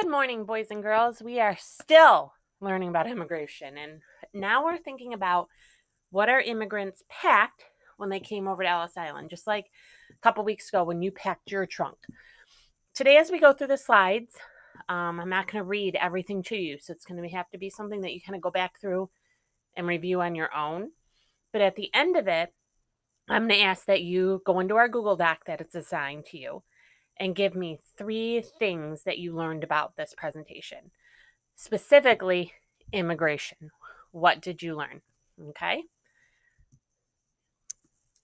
Good morning, boys and girls. We are still learning about immigration, and now we're thinking about what our immigrants packed when they came over to Ellis Island, just like a couple weeks ago when you packed your trunk. Today, as we go through the slides, I'm not going to read everything to you, so it's going to have to be something that you kind of go back through and review on your own. But at the end of it, I'm going to ask that you go into our Google Doc that it's assigned to you and give me 3 things that you learned about this presentation. Specifically, immigration. What did you learn? Okay.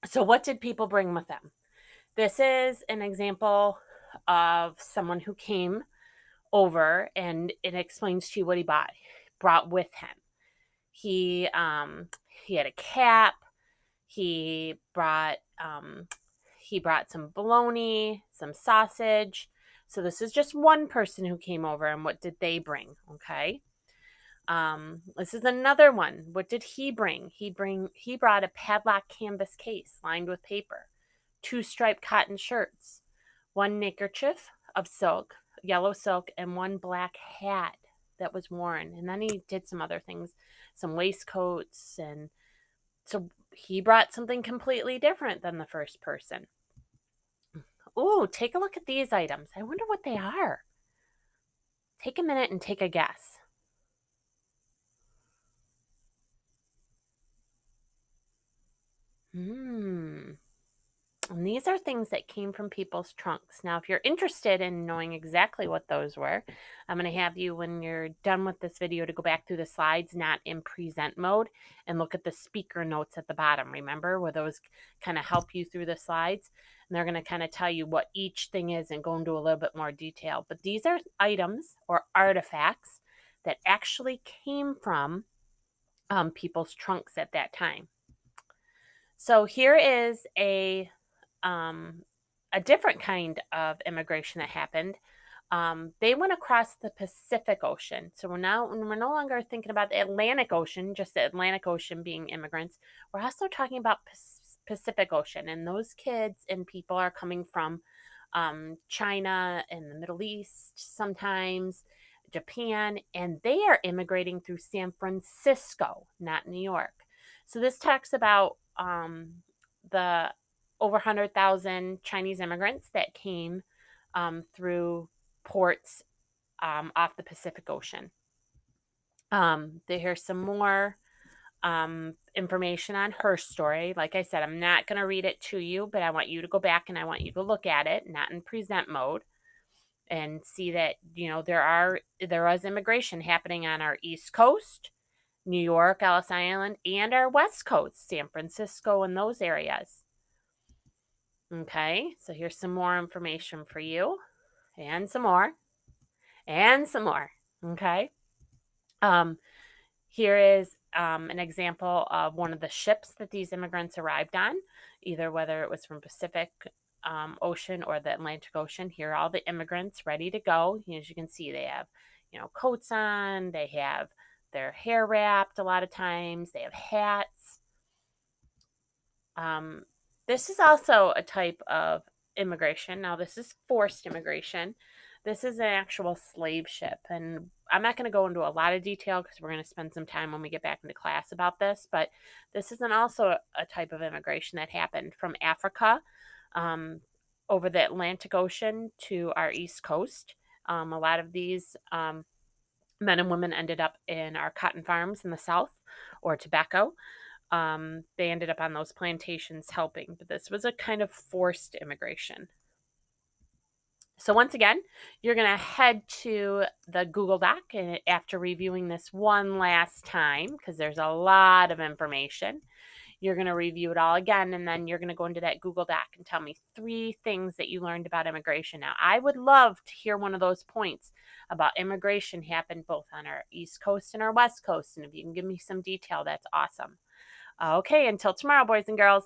So, what did people bring with them? This is an example of someone who came over, and it explains to you what he brought with him. He had a cap. He brought some bologna, some sausage. So this is just one person who came over, and what did they bring? Okay. This is another one. What did he bring? He brought a padlock canvas case lined with paper, 2 striped cotton shirts, 1 neckerchief of silk, yellow silk, and 1 black hat that was worn. And then he did some other things, some waistcoats, and so he brought something completely different than the first person. Ooh, take a look at these items. I wonder what they are. Take a minute and take a guess. And these are things that came from people's trunks. Now, if you're interested in knowing exactly what those were, I'm going to have you, when you're done with this video, to go back through the slides, not in present mode, and look at the speaker notes at the bottom. Remember, where those kind of help you through the slides? And they're going to kind of tell you what each thing is and go into a little bit more detail. But these are items or artifacts that actually came from people's trunks at that time. So here is a different kind of immigration that happened. They went across the Pacific Ocean. So we're no longer thinking about the Atlantic Ocean, just the Atlantic Ocean being immigrants. We're also talking about Pacific Ocean, and those kids and people are coming from China and the Middle East, sometimes Japan, and they are immigrating through San Francisco, not New York. So this talks about the over 100,000 Chinese immigrants that came through ports off the Pacific Ocean. Here's some more information on her story. Like I said, I'm not going to read it to you, but I want you to go back and I want you to look at it, not in present mode, and see that, there was immigration happening on our East Coast, New York, Ellis Island, and our West Coast, San Francisco, and those areas. Okay, so here's some more information for you, and some more, and some more. Okay, here is an example of one of the ships that these immigrants arrived on, either whether it was from Pacific Ocean or the Atlantic Ocean. Here are all the immigrants ready to go. As you can see, they have, coats on, they have their hair wrapped a lot of times, they have hats. This is also a type of immigration. Now, this is forced immigration. This is an actual slave ship. And I'm not going to go into a lot of detail because we're going to spend some time when we get back into class about this. But this is also a type of immigration that happened from Africa over the Atlantic Ocean to our East Coast. A lot of these men and women ended up in our cotton farms in the South, or tobacco. They ended up on those plantations helping, but this was a kind of forced immigration. So once again, you're going to head to the Google Doc, and after reviewing this one last time, because there's a lot of information, you're going to review it all again, and then you're going to go into that Google Doc and tell me 3 things that you learned about immigration. Now, I would love to hear one of those points about immigration happened both on our East Coast and our West Coast, and if you can give me some detail, that's awesome. Okay, until tomorrow, boys and girls.